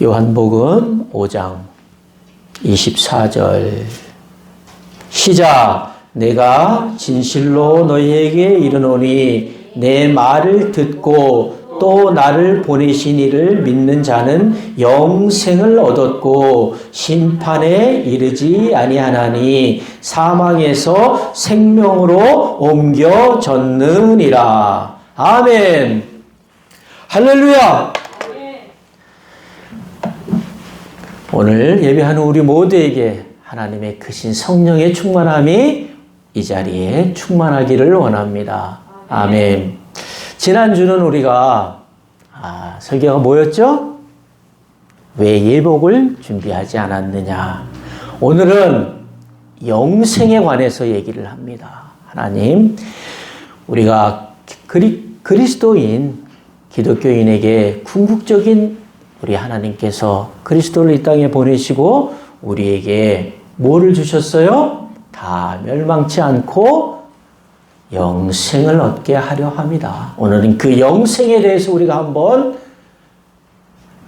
요한복음 5장 24절 시작. 내가 진실로 너희에게 이르노니 내 말을 듣고 또 나를 보내신 이를 믿는 자는 영생을 얻었고 심판에 이르지 아니하나니 사망에서 생명으로 옮겨졌느니라. 아멘. 할렐루야. 오늘 예배하는 우리 모두에게 하나님의 크신 성령의 충만함이 이 자리에 충만하기를 원합니다. 아멘. 지난주는 우리가 설교가 뭐였죠? 왜 예복을 준비하지 않았느냐. 오늘은 영생에 관해서 얘기를 합니다. 하나님, 우리가 그리스도인 기독교인에게 궁극적인 우리 하나님께서 그리스도를 이 땅에 보내시고 우리에게 뭐를 주셨어요? 다 멸망치 않고 영생을 얻게 하려 합니다. 오늘은 그 영생에 대해서 우리가 한번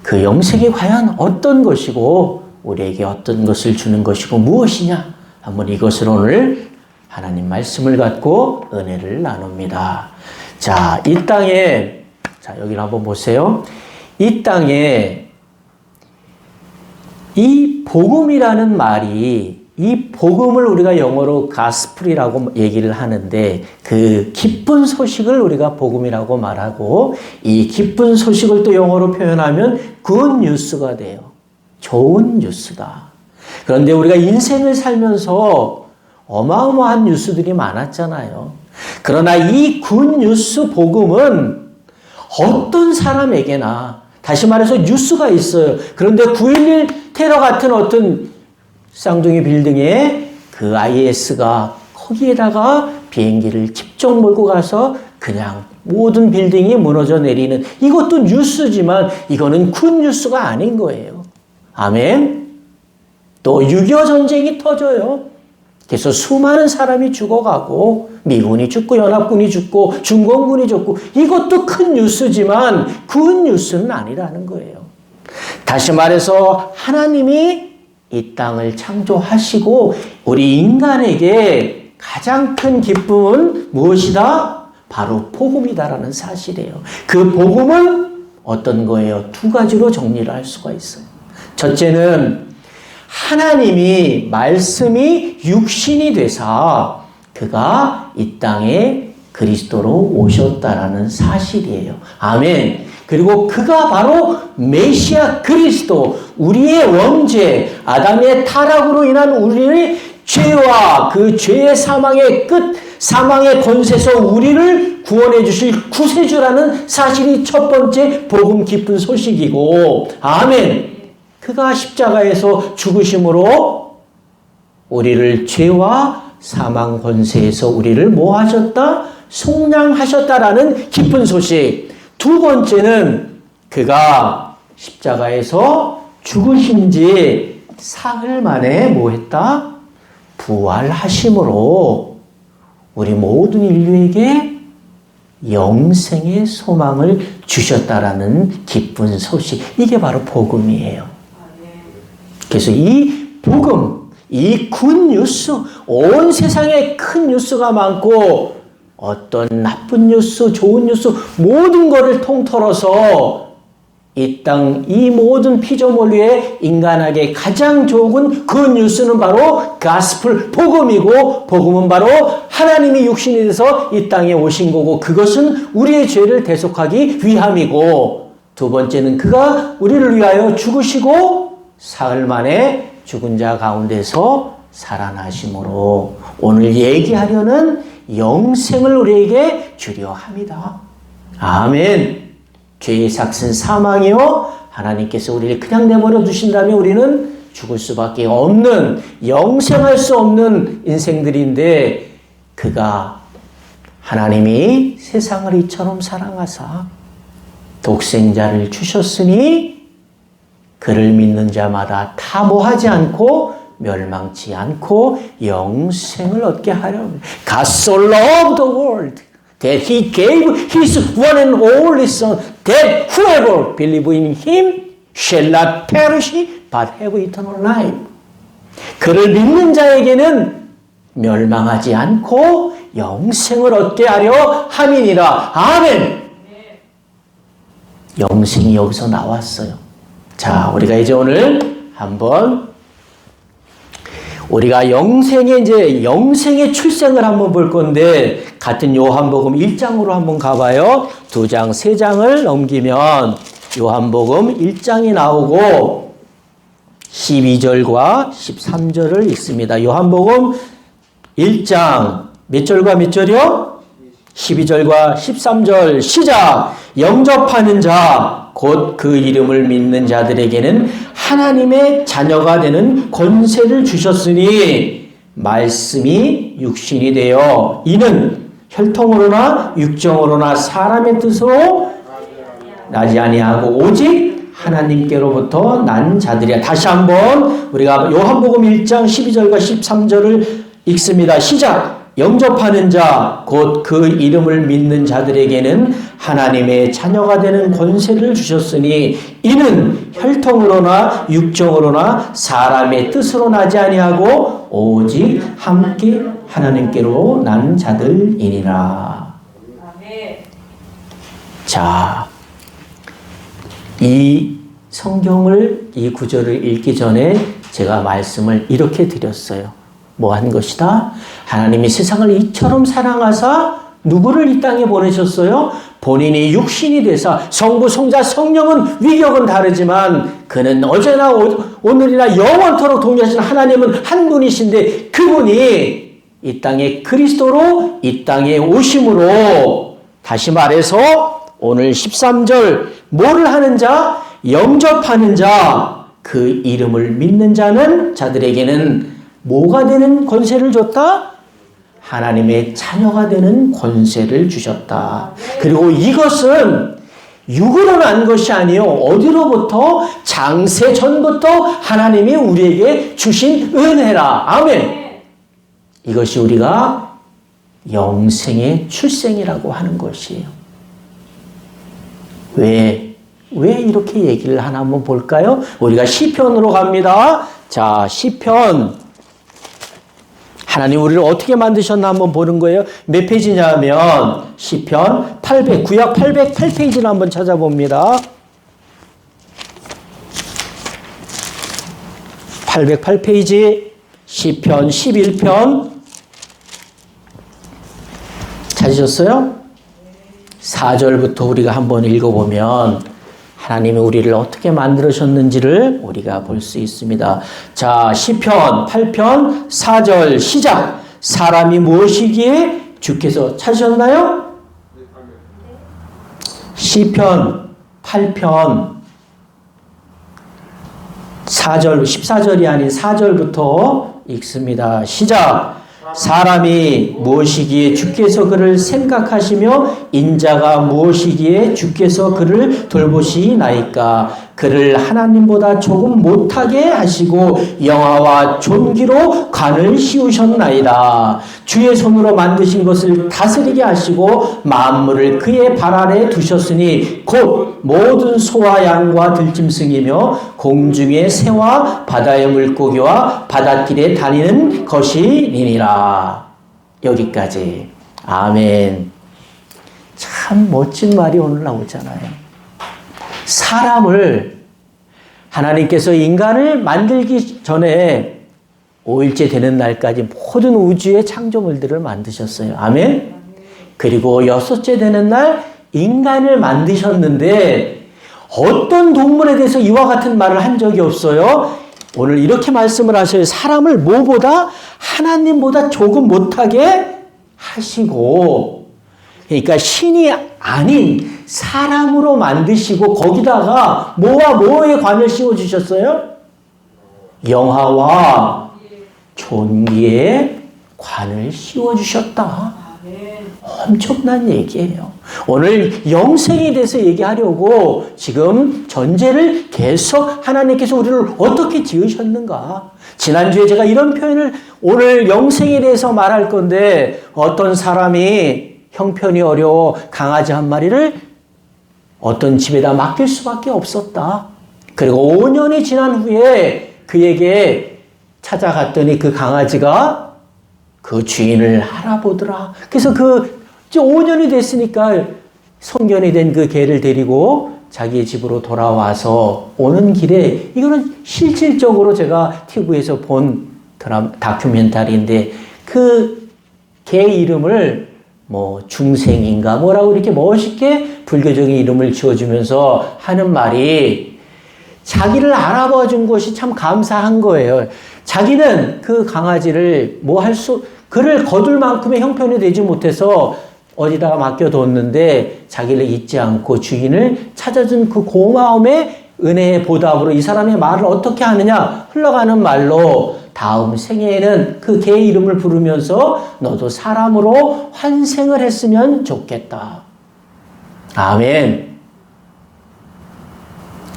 그 영생이 과연 어떤 것이고 우리에게 어떤 것을 주는 것이고 무엇이냐 한번 이것을 오늘 하나님 말씀을 갖고 은혜를 나눕니다. 자, 이 땅에 여기를 한번 보세요. 이 땅에 이 복음이라는 말이 이 복음을 우리가 영어로 가스플이라고 얘기를 하는데 그 기쁜 소식을 우리가 복음이라고 말하고 이 기쁜 소식을 또 영어로 표현하면 good news가 돼요. 좋은 뉴스다. 그런데 우리가 인생을 살면서 어마어마한 뉴스들이 많았잖아요. 그러나 이 good news 복음은 어떤 사람에게나 다시 말해서 뉴스가 있어요. 그런데 9.11 테러 같은 어떤 쌍둥이 빌딩에 그 IS가 거기에다가 비행기를 직접 몰고 가서 그냥 모든 빌딩이 무너져 내리는 이것도 뉴스지만 이거는 큰 뉴스가 아닌 거예요. 아멘. 또 6.25 전쟁이 터져요. 그래서 수많은 사람이 죽어가고 미군이 죽고 연합군이 죽고 중공군이 죽고 이것도 큰 뉴스지만 그 뉴스는 아니라는 거예요. 다시 말해서 하나님이 이 땅을 창조하시고 우리 인간에게 가장 큰 기쁨은 무엇이다? 바로 복음이다라는 사실이에요. 그 복음은 어떤 거예요? 두 가지로 정리를 할 수가 있어요. 첫째는 하나님이 말씀이 육신이 되사 그가 이 땅에 그리스도로 오셨다라는 사실이에요. 아멘. 그리고 그가 바로 메시아 그리스도, 우리의 원죄, 아담의 타락으로 인한 우리의 죄와 그 죄의 사망의 끝, 사망의 권세에서 우리를 구원해 주실 구세주라는 사실이 첫 번째 복음 기쁜 소식이고, 아멘. 그가 십자가에서 죽으심으로 우리를 죄와 사망 권세에서 우리를 뭐 하셨다? 속량하셨다라는 기쁜 소식. 두 번째는 그가 십자가에서 죽으신 지 사흘 만에 뭐 했다? 부활하심으로 우리 모든 인류에게 영생의 소망을 주셨다라는 기쁜 소식. 이게 바로 복음이에요. 그래서 이 복음, 이 굿 뉴스, 온 세상에 큰 뉴스가 많고 어떤 나쁜 뉴스, 좋은 뉴스 모든 것을 통틀어서 이 땅, 이 모든 피조물 위에 인간에게 가장 좋은 그 뉴스는 바로 가스플, 복음이고 복음은 바로 하나님이 육신이 돼서 이 땅에 오신 거고 그것은 우리의 죄를 대속하기 위함이고 두 번째는 그가 우리를 위하여 죽으시고 사흘 만에 죽은 자 가운데서 살아나심으로 오늘 얘기하려는 영생을 우리에게 주려 합니다. 아멘. 죄의 삭은 사망이요. 하나님께서 우리를 그냥 내버려 두신다면 우리는 죽을 수밖에 없는 영생할 수 없는 인생들인데 그가 하나님이 세상을 이처럼 사랑하사 독생자를 주셨으니 그를 믿는 자마다 다 뭐하지 않고 멸망치 않고 영생을 얻게 하려는 God so loved the world that he gave his one and only son that whoever believe in him shall not perish but have eternal life. 그를 믿는 자에게는 멸망하지 않고 영생을 얻게 하려 함이니라. 아멘. 영생이 여기서 나왔어요. 자, 우리가 이제 오늘 한번 우리가 영생의 출생을 한번 볼 건데, 같은 요한복음 1장으로 한번 가봐요. 2장, 3장을 넘기면 요한복음 1장이 나오고 12절과 13절을 읽습니다. 요한복음 1장 몇 절과 몇 절이요? 12절과 13절 시작. 영접하는 자 곧 그 이름을 믿는 자들에게는 하나님의 자녀가 되는 권세를 주셨으니 말씀이 육신이 되어 이는 혈통으로나 육정으로나 사람의 뜻으로 나지 아니하고 오직 하나님께로부터 난 자들이야. 다시 한번 우리가 요한복음 1장 12절과 13절을 읽습니다. 시작. 영접하는 자 곧 그 이름을 믿는 자들에게는 하나님의 자녀가 되는 권세를 주셨으니 이는 혈통으로나 육정으로나 사람의 뜻으로 나지 아니하고 오직 함께 하나님께로 난 자들이니라. 자, 이 성경을, 이 구절을 읽기 전에 제가 말씀을 이렇게 드렸어요. 뭐 한 것이다? 하나님이 세상을 이처럼 사랑하사 누구를 이 땅에 보내셨어요? 본인이 육신이 되사 성부, 성자, 성령은 위격은 다르지만 그는 어제나 오늘이나 영원토록 동일하신 하나님은 한 분이신데 그분이 이 땅에 그리스도로 이 땅에 오심으로, 다시 말해서 오늘 13절 뭐를 하는 자? 영접하는 자, 그 이름을 믿는 자들에게는 뭐가 되는 권세를 줬다? 하나님의 자녀가 되는 권세를 주셨다. 그리고 이것은 육으로 난 것이 아니요, 어디로부터? 장세 전부터 하나님이 우리에게 주신 은혜라. 아멘. 이것이 우리가 영생의 출생이라고 하는 것이에요. 왜 이렇게 얘기를 하나 한번 볼까요? 우리가 시편으로 갑니다. 자, 시편. 하나님 우리를 어떻게 만드셨나 한번 보는 거예요. 몇 페이지냐면 시편 800, 구약 808페이지를 한번 찾아봅니다. 808페이지 시편 11편 찾으셨어요? 4절부터 우리가 한번 읽어보면 하나님이 우리를 어떻게 만들으셨는지를 우리가 볼 수 있습니다. 자, 시편 8편 4절 시작. 사람이 무엇이기에 주께서 찾으셨나요? 시편 8편 4절, 14절이 아닌 4절부터 읽습니다. 시작. 사람이 무엇이기에 주께서 그를 생각하시며 인자가 무엇이기에 주께서 그를 돌보시나이까. 그를 하나님보다 조금 못하게 하시고 영화와 존귀로 관을 씌우셨나이다. 주의 손으로 만드신 것을 다스리게 하시고 만물을 그의 발 아래 두셨으니 곧 모든 소와 양과 들짐승이며 공중의 새와 바다의 물고기와 바닷길에 다니는 것이니라. 여기까지. 아멘. 참 멋진 말이 오늘 나오잖아요. 사람을, 하나님께서 인간을 만들기 전에 5일째 되는 날까지 모든 우주의 창조물들을 만드셨어요. 아멘. 그리고 6째 되는 날 인간을 만드셨는데 어떤 동물에 대해서 이와 같은 말을 한 적이 없어요. 오늘 이렇게 말씀을 하셔요. 사람을 뭐보다? 하나님보다 조금 못하게 하시고, 그러니까 신이 아닌 사람으로 만드시고 거기다가 뭐와 뭐의 관을 씌워주셨어요? 영화와 존귀의 관을 씌워주셨다. 엄청난 얘기예요. 오늘 영생에 대해서 얘기하려고 지금 전제를 계속 하나님께서 우리를 어떻게 지으셨는가. 지난주에 제가 이런 표현을, 오늘 영생에 대해서 말할 건데 어떤 사람이 형편이 어려워 강아지 한 마리를 어떤 집에다 맡길 수밖에 없었다. 그리고 5년이 지난 후에 그에게 찾아갔더니 그 강아지가 그 주인을 알아보더라. 그래서 5년이 됐으니까 성견이 된 그 개를 데리고 자기의 집으로 돌아와서 오는 길에, 이거는 실질적으로 제가 TV에서 본 다큐멘터리인데, 그 개 이름을 중생인가 뭐라고 이렇게 멋있게 불교적인 이름을 지어주면서 하는 말이, 자기를 알아봐 준 것이 참 감사한 거예요. 자기는 그 강아지를 그를 거둘 만큼의 형편이 되지 못해서 어디다가 맡겨뒀는데, 자기를 잊지 않고 주인을 찾아준 그 고마움의 은혜의 보답으로 이 사람의 말을 어떻게 하느냐, 흘러가는 말로 다음 생애에는 그 개 이름을 부르면서 너도 사람으로 환생을 했으면 좋겠다. 아멘.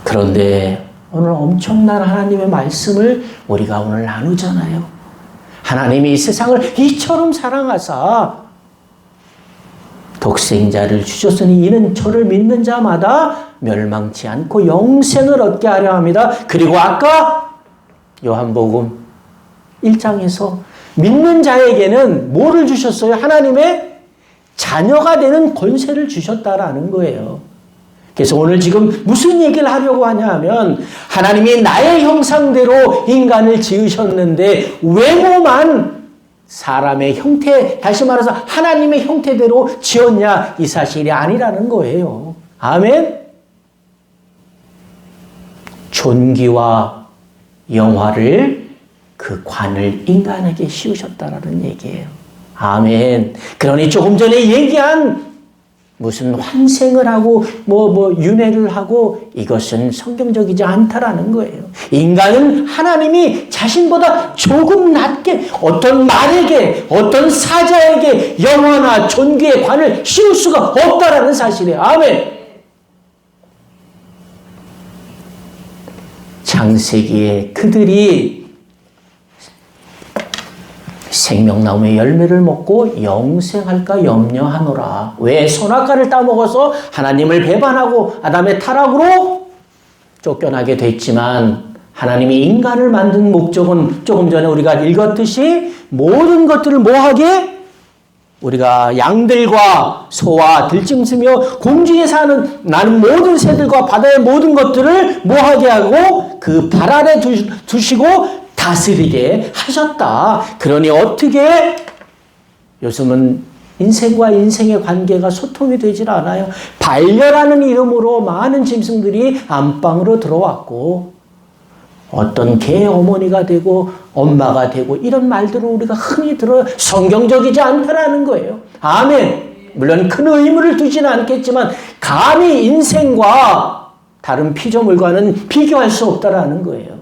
그런데 오늘 엄청난 하나님의 말씀을 우리가 오늘 나누잖아요. 하나님이 이 세상을 이처럼 사랑하사 독생자를 주셨으니 이는 저를 믿는 자마다 멸망치 않고 영생을 얻게 하려 합니다. 그리고 아까 요한복음 1장에서 믿는 자에게는 뭐를 주셨어요? 하나님의 자녀가 되는 권세를 주셨다라는 거예요. 그래서 오늘 지금 무슨 얘기를 하려고 하냐 하면, 하나님이 나의 형상대로 인간을 지으셨는데 외모만 사람의 형태, 다시 말해서 하나님의 형태대로 지었냐, 이 사실이 아니라는 거예요. 아멘. 존귀와 영화를, 그 관을 인간에게 씌우셨다라는 얘기예요. 아멘. 그러니 조금 전에 얘기한 무슨 환생을 하고 윤회를 하고, 이것은 성경적이지 않다라는 거예요. 인간은 하나님이 자신보다 조금 낮게 어떤 말에게, 어떤 사자에게 영화나 존귀의 관을 씌울 수가 없다라는 사실이에요. 아멘. 창세기에 그들이 생명나무의 열매를 먹고 영생할까 염려하노라. 왜? 선악과를 따먹어서 하나님을 배반하고 아담의 타락으로 쫓겨나게 됐지만, 하나님이 인간을 만든 목적은 조금 전에 우리가 읽었듯이 모든 것들을 뭐하게? 우리가 양들과 소와 들짐승이며 공중에 사는 나는 모든 새들과 바다의 모든 것들을 뭐하게 하고 그 발 아래 두시고 다스리게 하셨다. 그러니 어떻게 요즘은 인생과 인생의 관계가 소통이 되질 않아요. 반려라는 이름으로 많은 짐승들이 안방으로 들어왔고, 어떤 개 어머니가 되고 엄마가 되고, 이런 말들을 우리가 흔히 들어요. 성경적이지 않다라는 거예요. 아멘. 물론 큰 의무를 두지는 않겠지만 감히 인생과 다른 피조물과는 비교할 수 없다라는 거예요.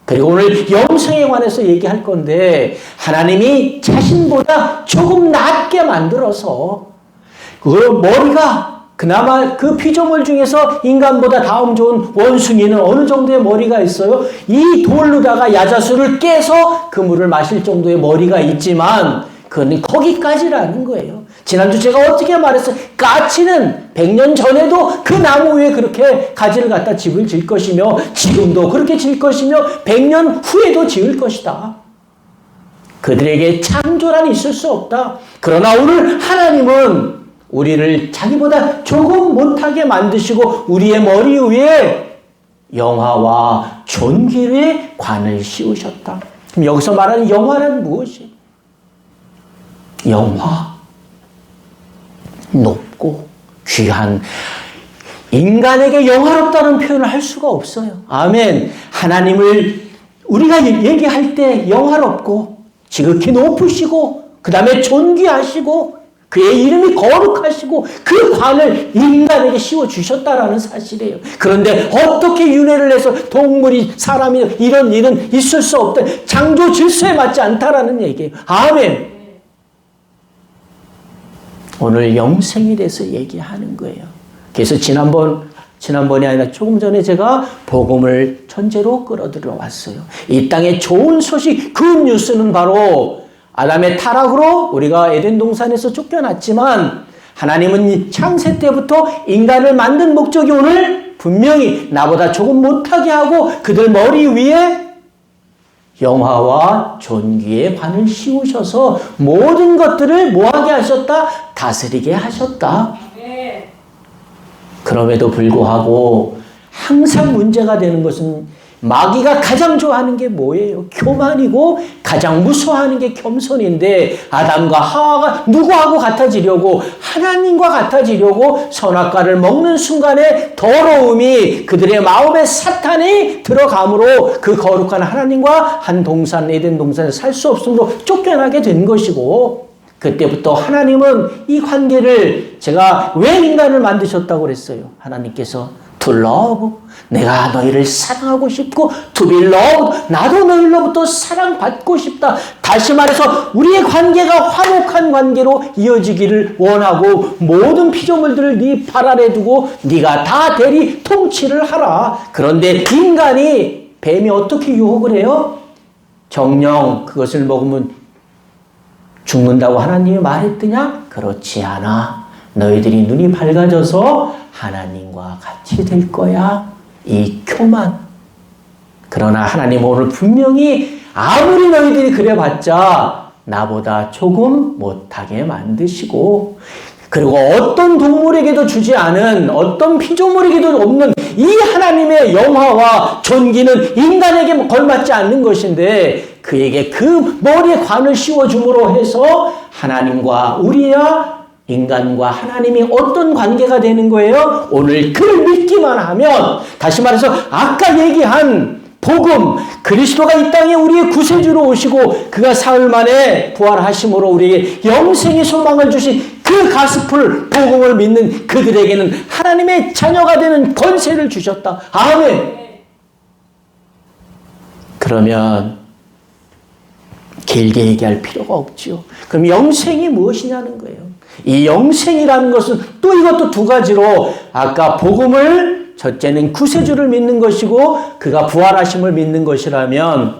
그리고 오늘 영생에 관해서 얘기할 건데, 하나님이 자신보다 조금 낮게 만들어서 그 머리가, 그나마 그 피조물 중에서 인간보다 다음 좋은 원숭이는 어느 정도의 머리가 있어요? 이 돌로다가 야자수를 깨서 그 물을 마실 정도의 머리가 있지만 그건 거기까지라는 거예요. 지난주 제가 어떻게 말했어요? 까치는 100년 전에도 그 나무 위에 그렇게 가지를 갖다 집을 지을 것이며, 지금도 그렇게 지을 것이며, 100년 후에도 지을 것이다. 그들에게 창조란 있을 수 없다. 그러나 오늘 하나님은 우리를 자기보다 조금 못하게 만드시고 우리의 머리 위에 영화와 존귀의 관을 씌우셨다. 그럼 여기서 말하는 영화는 무엇이에요? 영화. 높고 귀한, 인간에게 영화롭다는 표현을 할 수가 없어요. 아멘. 하나님을 우리가 얘기할 때 영화롭고 지극히 높으시고 그 다음에 존귀하시고 그의 이름이 거룩하시고 그 관을 인간에게 씌워주셨다라는 사실이에요. 그런데 어떻게 윤회를 해서 동물이 사람이 이런 일은 있을 수 없다. 창조 질서에 맞지 않다라는 얘기예요. 아멘. 오늘 영생에 대해서 얘기하는 거예요. 그래서 지난번이 아니라 조금 전에 제가 복음을 전제로 끌어들여 왔어요. 이 땅에 좋은 소식, 그 뉴스는 바로 아담의 타락으로 우리가 에덴 동산에서 쫓겨났지만, 하나님은 창세 때부터 인간을 만든 목적이 오늘 분명히 나보다 조금 못하게 하고 그들 머리 위에 영화와 존귀의 관을 씌우셔서 모든 것들을 뭐하게 하셨다? 다스리게 하셨다. 그럼에도 불구하고 항상 문제가 되는 것은 마귀가 가장 좋아하는 게 뭐예요? 교만이고 가장 무서워하는 게 겸손인데 아담과 하와가 누구하고 같아지려고 하나님과 같아지려고 선악과를 먹는 순간에 더러움이 그들의 마음에 사탄이 들어감으로 그 거룩한 하나님과 한 동산 에덴 동산에 살 수 없으므로 쫓겨나게 된 것이고 그때부터 하나님은 이 관계를 제가 왜 인간을 만드셨다고 그랬어요? 하나님께서 to love, 내가 너희를 사랑하고 싶고 to be loved, 나도 너희로부터 사랑받고 싶다. 다시 말해서 우리의 관계가 화목한 관계로 이어지기를 원하고 모든 피조물들을 네 발 아래 두고 네가 다 대리 통치를 하라. 그런데 인간이 뱀이 어떻게 유혹을 해요? 정녕 그것을 먹으면 죽는다고 하나님이 말했더냐? 그렇지 않아. 너희들이 눈이 밝아져서 하나님과 같이 될 거야. 이 교만. 그러나 하나님 오늘 분명히 아무리 너희들이 그래봤자 나보다 조금 못하게 만드시고 그리고 어떤 동물에게도 주지 않은 어떤 피조물에게도 없는 이 하나님의 영화와 존귀는 인간에게 걸맞지 않는 것인데 그에게 그 머리에 관을 씌워줌으로 해서 하나님과 우리야 인간과 하나님이 어떤 관계가 되는 거예요? 오늘 그를 믿기만 하면 다시 말해서 아까 얘기한 복음 그리스도가 이 땅에 우리의 구세주로 오시고 그가 사흘 만에 부활하심으로 우리에게 영생의 소망을 주신 그 가스풀 복음을 믿는 그들에게는 하나님의 자녀가 되는 권세를 주셨다. 아멘. 그러면 길게 얘기할 필요가 없지요. 그럼 영생이 무엇이냐는 거예요. 이 영생이라는 것은 또 이것도 두 가지로 아까 복음을 첫째는 구세주를 믿는 것이고 그가 부활하심을 믿는 것이라면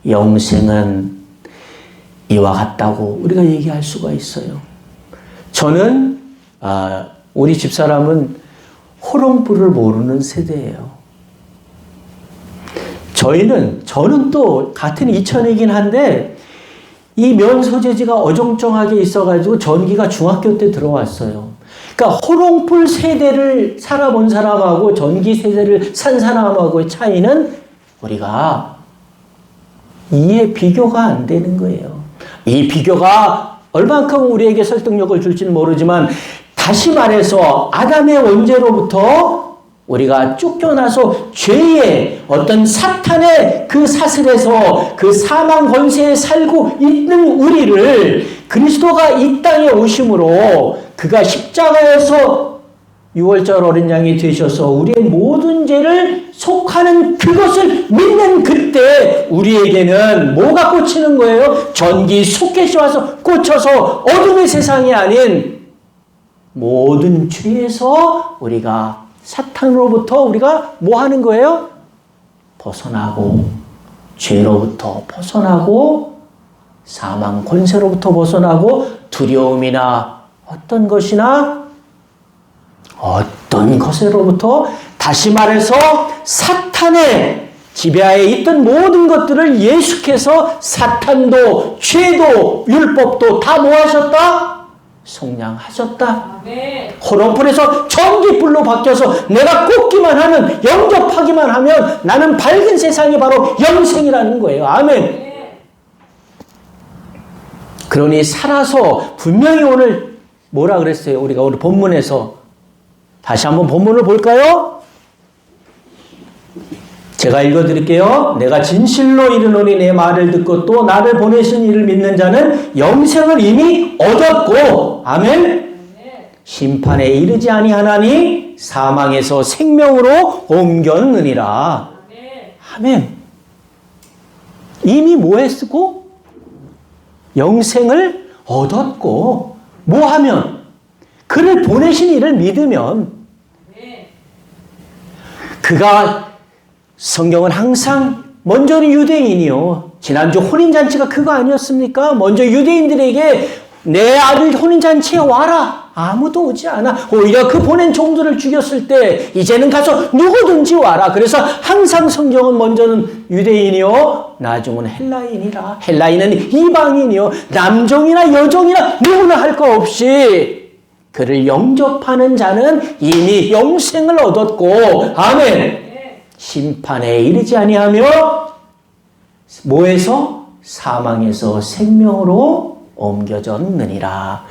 영생은 이와 같다고 우리가 얘기할 수가 있어요. 저는 우리 집사람은 호롱불을 모르는 세대예요. 저는 또 같은 이천이긴 한데 이 면 소재지가 어정쩡하게 있어가지고 전기가 중학교 때 들어왔어요. 그러니까 호롱불 세대를 살아본 사람하고 전기 세대를 산 사람하고의 차이는 우리가 이해 비교가 안 되는 거예요. 이 비교가 얼만큼 우리에게 설득력을 줄지는 모르지만 다시 말해서 아담의 원죄로부터 우리가 쫓겨나서 죄의 어떤 사탄의 그 사슬에서 그 사망 권세에 살고 있는 우리를 그리스도가 이 땅에 오심으로 그가 십자가에서 6월절 어린 양이 되셔서 우리의 모든 죄를 속하는 그것을 믿는 그때 우리에게는 뭐가 꽂히는 거예요? 전기 소켓이 와서 꽂혀서 어둠의 세상이 아닌 모든 죄에서 우리가 사탄으로부터 우리가 뭐 하는 거예요? 벗어나고 죄로부터 벗어나고 사망 권세로부터 벗어나고 두려움이나 어떤 것이나 어떤 것으로부터 다시 말해서 사탄의 지배하에 있던 모든 것들을 예수께서 사탄도 죄도 율법도 다 뭐 하셨다? 속량하셨다. 호롱불에서 전기불로 바뀌어서 내가 꽂기만 하면 영접하기만 하면 나는 밝은 세상이 바로 영생이라는 거예요. 아멘. 그러니 살아서 분명히 오늘 뭐라 그랬어요? 우리가 오늘 본문에서 다시 한번 본문을 볼까요? 제가 읽어드릴게요. 내가 진실로 이르노니 내 말을 듣고 또 나를 보내신 이를 믿는 자는 영생을 이미 얻었고 아멘. 심판에 이르지 아니하나니 사망에서 생명으로 옮겼느니라. 아멘. 이미 뭐 했고? 영생을 얻었고 뭐 하면? 그를 보내신 이를 믿으면 그가 성경은 항상 먼저는 유대인이요. 지난주 혼인잔치가 그거 아니었습니까? 먼저 유대인들에게 내 아들 혼인잔치에 와라. 아무도 오지 않아. 오히려 그 보낸 종들을 죽였을 때 이제는 가서 누구든지 와라. 그래서 항상 성경은 먼저는 유대인이요, 나중은 헬라인이라. 헬라인은 이방인이요, 남종이나 여종이나 누구나 할 거 없이 그를 영접하는 자는 이미 영생을 얻었고, 아멘. 심판에 이르지 아니하며 뭐에서? 사망에서 생명으로 옮겨졌느니라.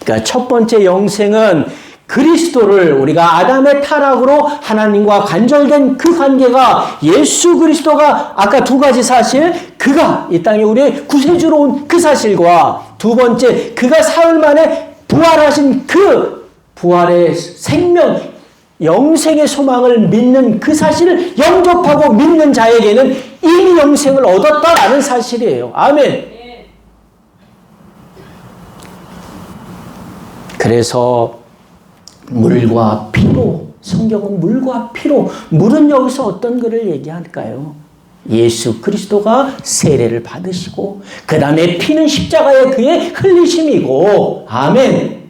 그러니까 첫 번째 영생은 그리스도를, 우리가 아담의 타락으로 하나님과 간절된 그 관계가 예수 그리스도가, 아까 두 가지 사실, 그가 이 땅에 우리의 구세주로 온 그 사실과, 두 번째 그가 사흘 만에 부활하신 그 부활의 생명, 영생의 소망을 믿는 그 사실을 영접하고 믿는 자에게는 이미 영생을 얻었다라는 사실이에요. 아멘. 그래서 물과 피로, 성경은 물과 피로, 물은 여기서 어떤 것을 얘기할까요? 예수 그리스도가 세례를 받으시고 그 다음에 피는 십자가에 그의 흘리심이고, 아멘.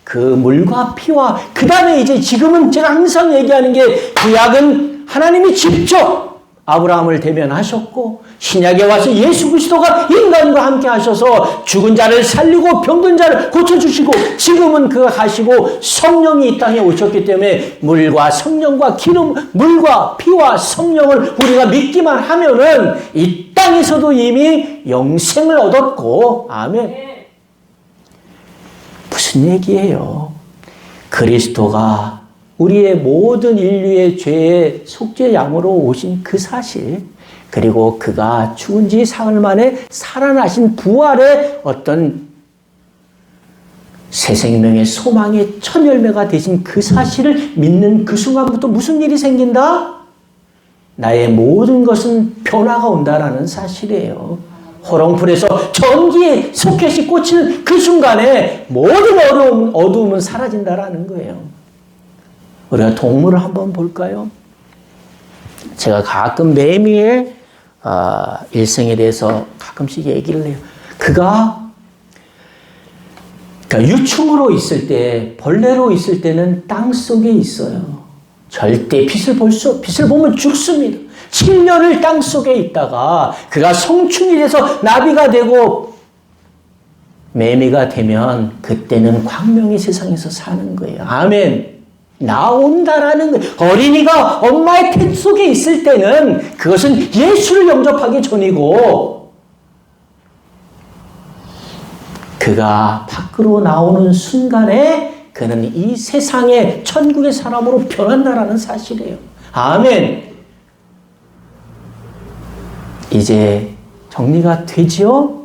그 물과 피와 그 다음에 이제 지금은 제가 항상 얘기하는 게, 구약은 하나님이 직접 아브라함을 대면하셨고, 신약에 와서 예수 그리스도가 인간과 함께 하셔서 죽은 자를 살리고 병든 자를 고쳐주시고, 지금은 그가 가시고 성령이 이 땅에 오셨기 때문에 물과 성령과 기름, 물과 피와 성령을 우리가 믿기만 하면은 이 땅에서도 이미 영생을 얻었고, 아멘. 무슨 얘기예요? 그리스도가 우리의 모든 인류의 죄의 속죄 양으로 오신 그 사실, 그리고 그가 죽은 지 사흘 만에 살아나신 부활의 어떤 새 생명의 소망의 첫 열매가 되신 그 사실을 믿는 그 순간부터 무슨 일이 생긴다? 나의 모든 것은 변화가 온다라는 사실이에요. 호롱불에서 전기에 소켓이 꽂히는 그 순간에 모든 어두움은 사라진다라는 거예요. 우리가 동물을 한번 볼까요? 제가 가끔 매미의 일생에 대해서 가끔씩 얘기를 해요. 그러니까 유충으로 있을 때, 벌레로 있을 때는 땅 속에 있어요. 절대 빛을 보면 죽습니다. 7년을 땅 속에 있다가 그가 성충이 돼서 나비가 되고 매미가 되면 그때는 광명의 세상에서 사는 거예요. 아멘. 나온다라는 거예요. 어린이가 엄마의 태 속에 있을 때는 그것은 예수를 영접하기 전이고, 그가 밖으로 나오는 순간에 그는 이 세상의 천국의 사람으로 변한다라는 사실이에요. 아멘. 이제 정리가 되지요?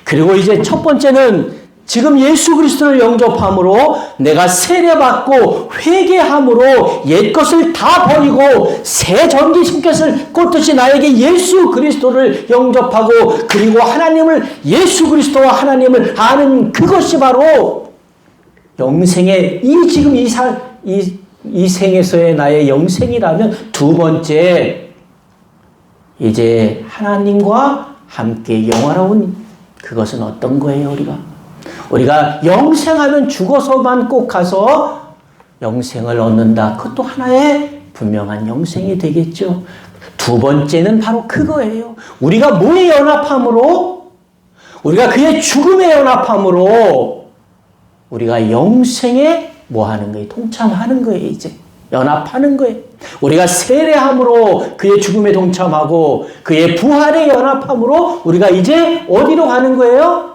그리고 이제 첫 번째는 지금 예수 그리스도를 영접함으로 내가 세례받고 회개함으로 옛것을 다 버리고 새 전기 소켓을 꽂듯이 나에게 예수 그리스도를 영접하고, 그리고 하나님을, 예수 그리스도와 하나님을 아는 그것이 바로 영생의, 지금 이 생에서의 나의 영생이라면, 두 번째 이제 하나님과 함께 영원한, 그것은 어떤 거예요? 우리가 영생하면 죽어서만 꼭 가서 영생을 얻는다. 그것도 하나의 분명한 영생이 되겠죠. 두 번째는 바로 그거예요. 우리가 뭐에 연합함으로, 우리가 그의 죽음에 연합함으로 우리가 영생에 뭐 하는 거예요? 동참하는 거예요. 이제 연합하는 거예요. 우리가 세례함으로 그의 죽음에 동참하고 그의 부활에 연합함으로 우리가 이제 어디로 가는 거예요?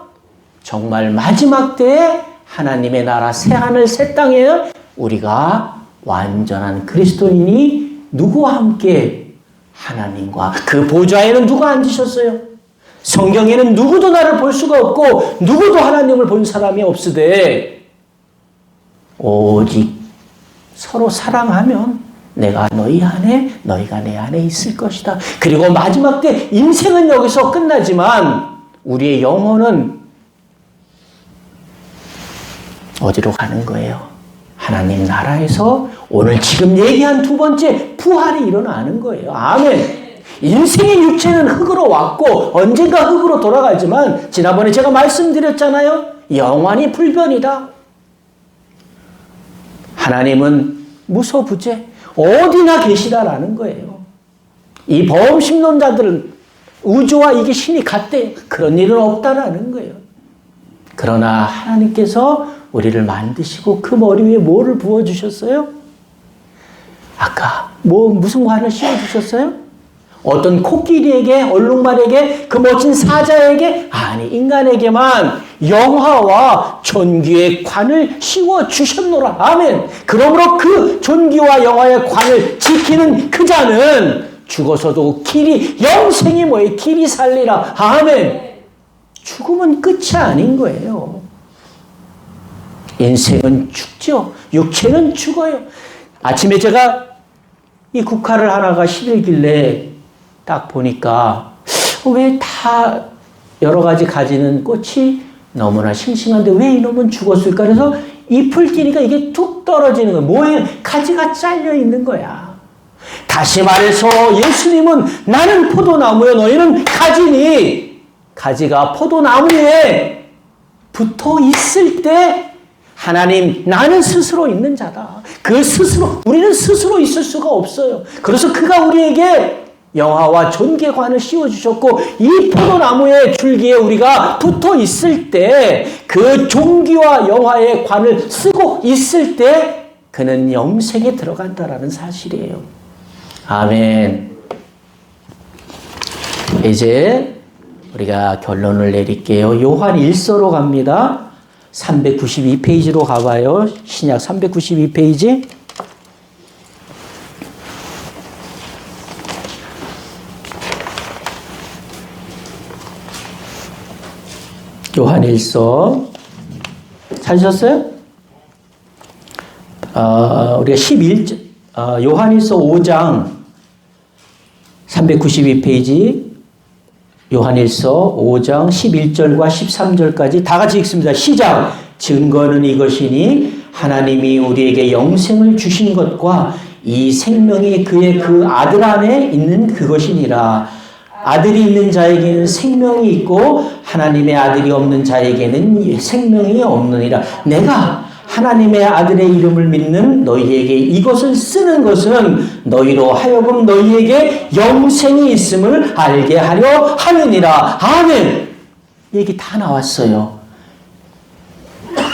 정말 마지막 때에 하나님의 나라 새하늘 새 땅에 우리가 완전한 그리스도인이 누구와 함께? 하나님과. 그 보좌에는 누가 앉으셨어요? 성경에는 누구도 나를 볼 수가 없고 누구도 하나님을 본 사람이 없으되 오직 서로 사랑하면 내가 너희 안에, 너희가 내 안에 있을 것이다. 그리고 마지막 때 인생은 여기서 끝나지만 우리의 영혼은 어디로 가는 거예요? 하나님 나라에서 오늘 지금 얘기한 두 번째 부활이 일어나는 거예요. 아멘. 인생의 육체는 흙으로 왔고 언젠가 흙으로 돌아가지만 지난번에 제가 말씀드렸잖아요. 영원히 불변이다. 하나님은 무소부재 어디나 계시다라는 거예요. 이 범신론자들은 우주와 이게 신이 같대. 그런 일은 없다라는 거예요. 그러나 하나님께서 우리를 만드시고 그 머리 위에 뭐를 부어주셨어요? 아까 무슨 관을 씌워주셨어요? 어떤 코끼리에게, 얼룩말에게, 그 멋진 사자에게, 아니 인간에게만 영화와 존귀의 관을 씌워주셨노라. 아멘. 그러므로 그 존귀와 영화의 관을 지키는 그 자는 죽어서도 길이, 영생이 뭐예요? 길이 살리라. 아멘. 죽음은 끝이 아닌 거예요. 인생은 죽죠. 육체는 죽어요. 아침에 제가 이 국화를 하나가 10일길래 딱 보니까 왜 다 여러 가지 가지는 꽃이 너무나 싱싱한데 왜 이놈은 죽었을까? 그래서 잎을 끼니까 이게 툭 떨어지는 거야. 뭐에 가지가 잘려 있는 거야. 다시 말해서 예수님은 나는 포도나무요 너희는 가지니 가지가 포도나무에 붙어 있을 때 하나님 나는 스스로 있는 자다. 그 스스로 우리는 스스로 있을 수가 없어요. 그래서 그가 우리에게 영화와 존귀관을 씌워주셨고 이 포도나무의 줄기에 우리가 붙어 있을 때 그 존귀와 영화의 관을 쓰고 있을 때 그는 영생에 들어간다라는 사실이에요. 아멘. 이제 우리가 결론을 내릴게요. 요한 1서로 갑니다. 392페이지로 가봐요. 신약 392페이지. 요한 1서 찾으셨어요? 우리가 11절 요한 1서 5장 392페이지 요한 1서 5장 11절과 13절까지 다 같이 읽습니다. 시작! 증거는 이것이니 하나님이 우리에게 영생을 주신 것과 이 생명이 그의 그 아들 안에 있는 그것이니라. 아들이 있는 자에게는 생명이 있고 하나님의 아들이 없는 자에게는 생명이 없느니라. 내가 하나님의 아들의 이름을 믿는 너희에게 이것을 쓰는 것은 너희로 하여금 너희에게 영생이 있음을 알게 하려 함이니라. 아멘. 얘기 다 나왔어요.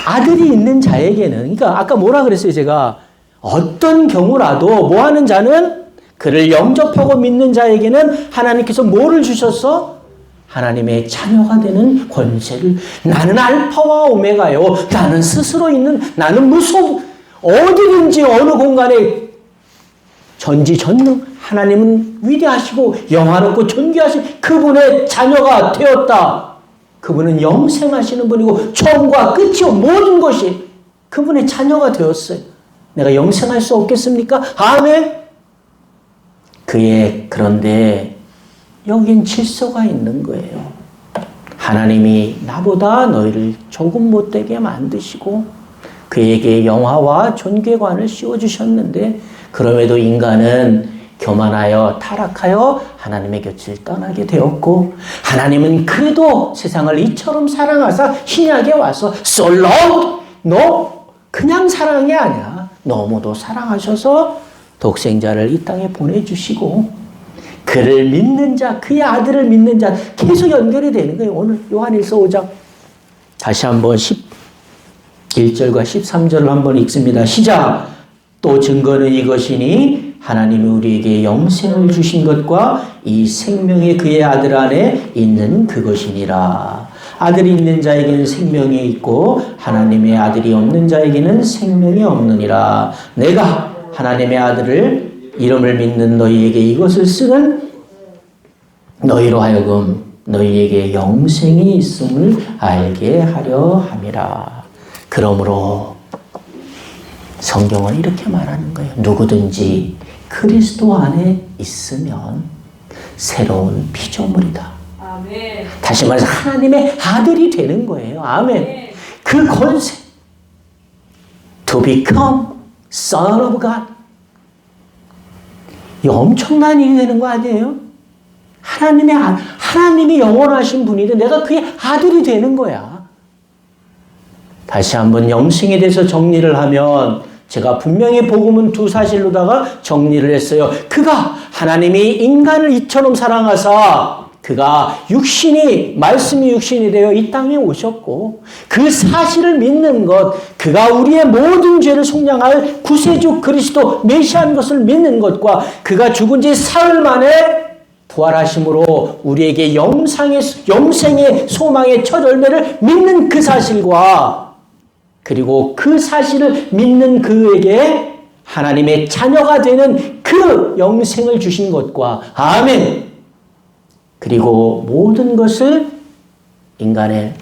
아들이 있는 자에게는, 그러니까 아까 뭐라 그랬어요 제가? 어떤 경우라도 뭐 하는 자는 그를 영접하고 믿는 자에게는 하나님께서 뭐를 주셨어? 하나님의 자녀가 되는 권세를. 나는 알파와 오메가요. 나는 스스로 있는, 나는 어디든지 어느 공간에 전지전능 하나님은 위대하시고 영화롭고 존귀하신 그분의 자녀가 되었다. 그분은 영생하시는 분이고 처음과 끝이요 모든 것이 그분의 자녀가 되었어요. 내가 영생할 수 없겠습니까? 아멘. 그런데 여긴 질서가 있는 거예요. 하나님이 나보다 너희를 조금 못되게 만드시고 그에게 영화와 존귀관을 씌워주셨는데 그럼에도 인간은 교만하여 타락하여 하나님의 곁을 떠나게 되었고 하나님은 그래도 세상을 이처럼 사랑하사 신약에 와서 솔로 너 그냥 사랑이 아니야. 너무도 사랑하셔서 독생자를 이 땅에 보내주시고 그를 믿는 자, 그의 아들을 믿는 자 계속 연결이 되는 거예요. 오늘 요한일서 5장 다시 한번 11절과 13절을 한번 읽습니다. 시작! 또 증거는 이것이니 하나님이 우리에게 영생을 주신 것과 이 생명이 그의 아들 안에 있는 그것이니라. 아들이 있는 자에게는 생명이 있고 하나님의 아들이 없는 자에게는 생명이 없느니라. 내가 하나님의 아들을 이름을 믿는 너희에게 이것을 쓰는 너희로 하여금 너희에게 영생이 있음을 알게 하려 함이라. 그러므로 성경은 이렇게 말하는 거예요. 누구든지 그리스도 안에 있으면 새로운 피조물이다. 아멘. 다시 말해서 하나님의 아들이 되는 거예요. 아멘. 아멘. 그 권세 to become Son of God. 이 엄청난 일이 되는 거 아니에요? 하나님이 영원하신 분인데 내가 그의 아들이 되는 거야. 다시 한번 영생에 대해서 정리를 하면 제가 분명히 복음은 두 사실로다가 정리를 했어요. 그가 하나님이 인간을 이처럼 사랑하사 그가 말씀이 육신이 되어 이 땅에 오셨고 그 사실을 믿는 것, 그가 우리의 모든 죄를 속량할 구세주 그리스도 메시아인 것을 믿는 것과 그가 죽은 지 사흘 만에 부활하심으로 우리에게 영생의 소망의 첫 열매를 믿는 그 사실과 그리고 그 사실을 믿는 그에게 하나님의 자녀가 되는 그 영생을 주신 것과 아멘. 그리고 모든 것을 인간의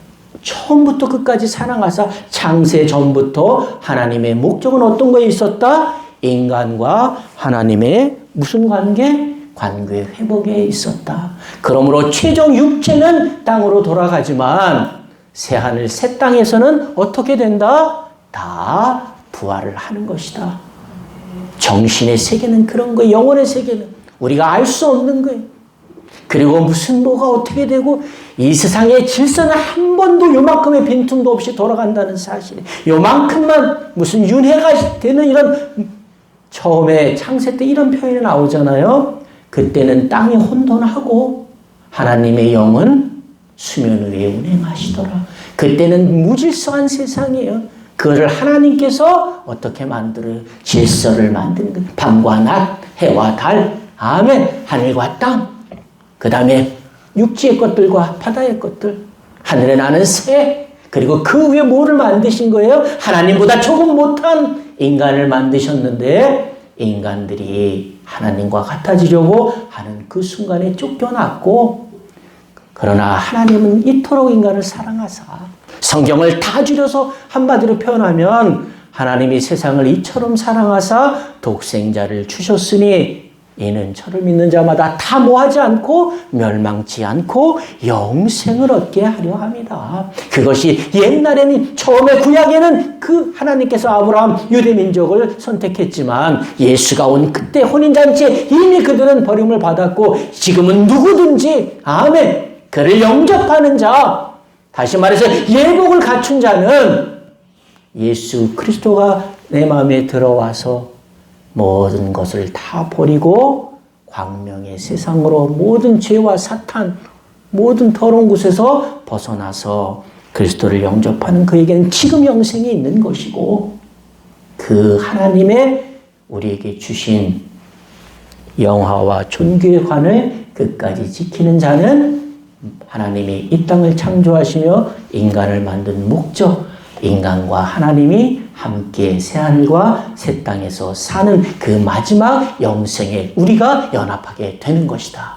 처음부터 끝까지 사랑하사 창세 전부터 하나님의 목적은 어떤 거에 있었다? 인간과 하나님의 무슨 관계? 관계 회복에 있었다. 그러므로 최종 육체는 땅으로 돌아가지만 새하늘 새 땅에서는 어떻게 된다? 다 부활을 하는 것이다. 정신의 세계는 그런 거예요. 영혼의 세계는 우리가 알 수 없는 거예요. 그리고 무슨 뭐가 어떻게 되고 이 세상의 질서는 한 번도 요만큼의 빈틈도 없이 돌아간다는 사실. 요만큼만 무슨 윤회가 되는 이런 처음에 창세 때 이런 표현이 나오잖아요. 그때는 땅이 혼돈하고 하나님의 영은 수면 위에 운행하시더라. 그때는 무질서한 세상이에요. 그거를 하나님께서 어떻게 만들어요? 질서를 만드는 거예요. 밤과 낮, 해와 달, 아멘, 하늘과 땅. 그 다음에 육지의 것들과 바다의 것들, 하늘에 나는 새, 그리고 그 위에 뭐를 만드신 거예요? 하나님보다 조금 못한 인간을 만드셨는데 인간들이 하나님과 같아지려고 하는 그 순간에 쫓겨났고, 그러나 하나님은 이토록 인간을 사랑하사 성경을 다 줄여서 한마디로 표현하면 하나님이 세상을 이처럼 사랑하사 독생자를 주셨으니 이는 저를 믿는 자마다 다 뭐하지 않고 멸망치 않고 영생을 얻게 하려 합니다. 그것이 옛날에는 처음에 구약에는 그 하나님께서 아브라함 유대민족을 선택했지만 예수가 온 그때 혼인잔치에 이미 그들은 버림을 받았고 지금은 누구든지 아멘 그를 영접하는 자, 다시 말해서 예복을 갖춘 자는 예수 그리스도가 내 마음에 들어와서 모든 것을 다 버리고 광명의 세상으로 모든 죄와 사탄, 모든 더러운 곳에서 벗어나서 그리스도를 영접하는 그에게는 지금 영생이 있는 것이고, 그 하나님의 우리에게 주신 영화와 존귀의 관을 끝까지 지키는 자는 하나님이 이 땅을 창조하시며 인간을 만든 목적, 인간과 하나님이 함께 새하늘과 새 땅에서 사는 그 마지막 영생에 우리가 연합하게 되는 것이다.